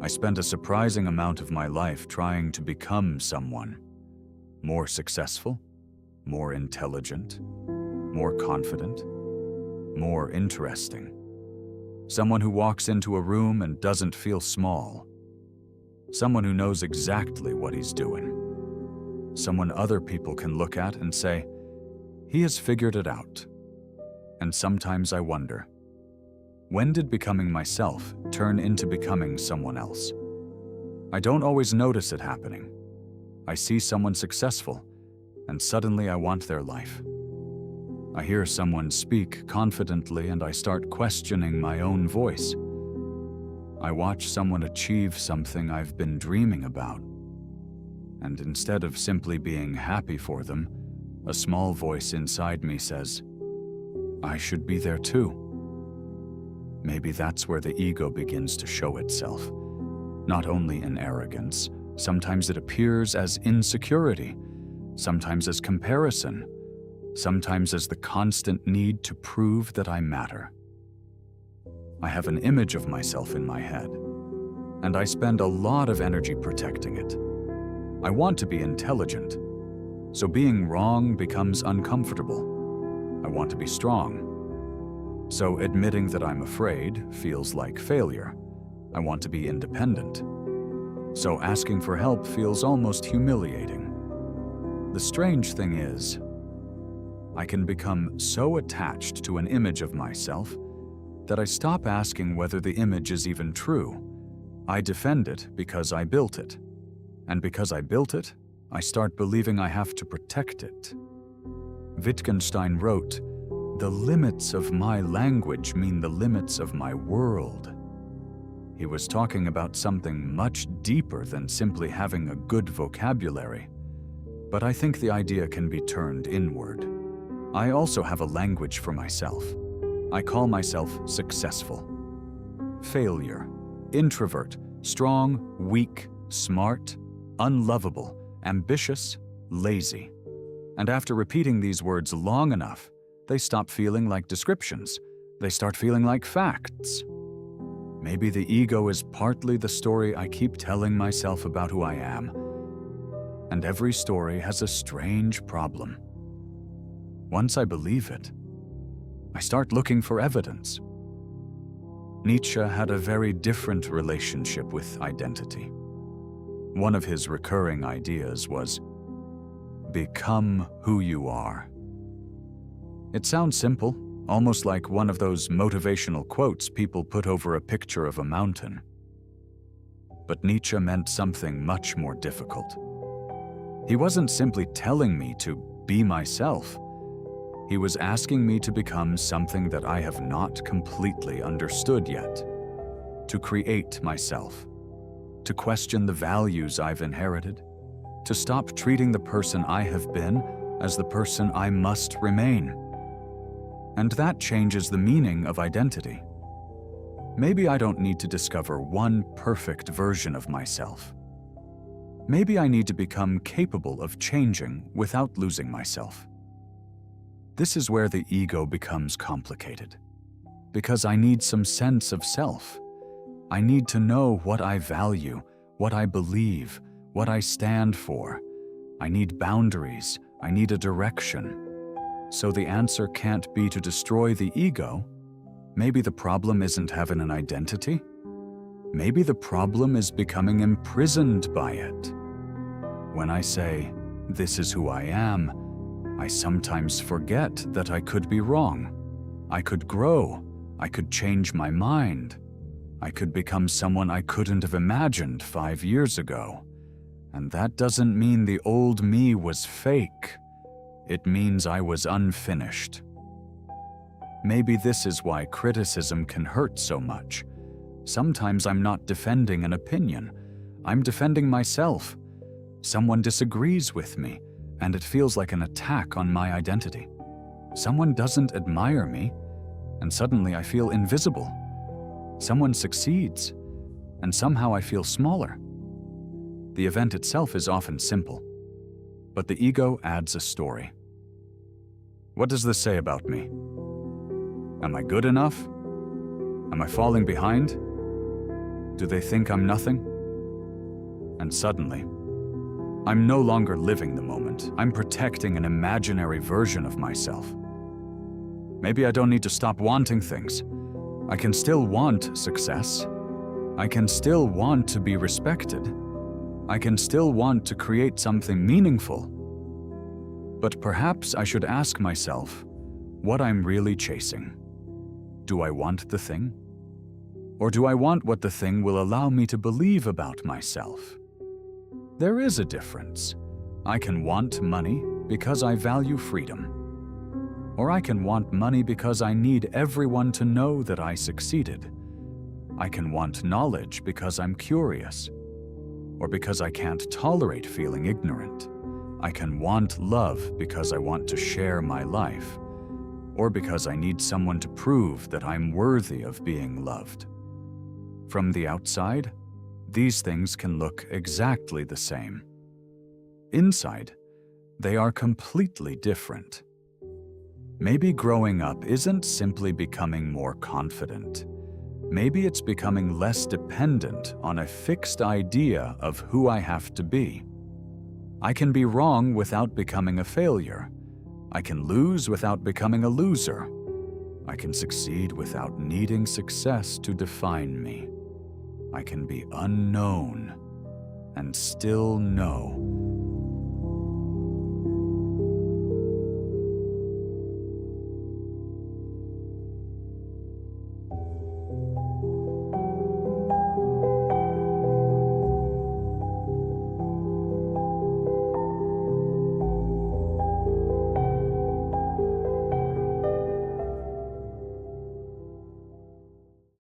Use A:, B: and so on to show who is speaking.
A: I spent a surprising amount of my life trying to become someone. More successful, more intelligent, more confident, more interesting. Someone who walks into a room and doesn't feel small. Someone who knows exactly what he's doing. Someone other people can look at and say, he has figured it out. And sometimes I wonder, when did becoming myself turn into becoming someone else? I don't always notice it happening. I see someone successful, and suddenly I want their life. I hear someone speak confidently, and I start questioning my own voice. I watch someone achieve something I've been dreaming about. And instead of simply being happy for them, a small voice inside me says, I should be there too. Maybe that's where the ego begins to show itself. Not only in arrogance, sometimes it appears as insecurity, sometimes as comparison, sometimes as the constant need to prove that I matter. I have an image of myself in my head, and I spend a lot of energy protecting it. I want to be intelligent, so being wrong becomes uncomfortable. I want to be strong, so admitting that I'm afraid feels like failure. I want to be independent, so asking for help feels almost humiliating. The strange thing is, I can become so attached to an image of myself that I stop asking whether the image is even true. I defend it because I built it. And because I built it, I start believing I have to protect it. Wittgenstein wrote, "The limits of my language mean the limits of my world." He was talking about something much deeper than simply having a good vocabulary. But I think the idea can be turned inward. I also have a language for myself. I call myself successful, failure, introvert, strong, weak, smart, unlovable, ambitious, lazy. And after repeating these words long enough, they stop feeling like descriptions. They start feeling like facts. Maybe the ego is partly the story I keep telling myself about who I am. And every story has a strange problem. Once I believe it, I start looking for evidence. Nietzsche had a very different relationship with identity. One of his recurring ideas was, become who you are. It sounds simple, almost like one of those motivational quotes people put over a picture of a mountain. But Nietzsche meant something much more difficult. He wasn't simply telling me to be myself. He was asking me to become something that I have not completely understood yet. To create myself. To question the values I've inherited. To stop treating the person I have been as the person I must remain. And that changes the meaning of identity. Maybe I don't need to discover one perfect version of myself. Maybe I need to become capable of changing without losing myself. This is where the ego becomes complicated. Because I need some sense of self. I need to know what I value, what I believe, what I stand for. I need boundaries. I need a direction. So the answer can't be to destroy the ego. Maybe the problem isn't having an identity. Maybe the problem is becoming imprisoned by it. When I say, this is who I am, I sometimes forget that I could be wrong. I could grow. I could change my mind. I could become someone I couldn't have imagined 5 years ago. And that doesn't mean the old me was fake. It means I was unfinished. Maybe this is why criticism can hurt so much. Sometimes I'm not defending an opinion. I'm defending myself. Someone disagrees with me, and it feels like an attack on my identity. Someone doesn't admire me, and suddenly I feel invisible. Someone succeeds, and somehow I feel smaller. The event itself is often simple, but the ego adds a story. What does this say about me? Am I good enough? Am I falling behind? Do they think I'm nothing? And suddenly, I'm no longer living the moment. I'm protecting an imaginary version of myself. Maybe I don't need to stop wanting things. I can still want success. I can still want to be respected. I can still want to create something meaningful. But perhaps I should ask myself what I'm really chasing. Do I want the thing? Or do I want what the thing will allow me to believe about myself? There is a difference. I can want money because I value freedom. Or I can want money because I need everyone to know that I succeeded. I can want knowledge because I'm curious, or because I can't tolerate feeling ignorant. I can want love because I want to share my life, or because I need someone to prove that I'm worthy of being loved. From the outside, these things can look exactly the same. Inside, they are completely different. Maybe growing up isn't simply becoming more confident. Maybe it's becoming less dependent on a fixed idea of who I have to be. I can be wrong without becoming a failure. I can lose without becoming a loser. I can succeed without needing success to define me. I can be unknown and still know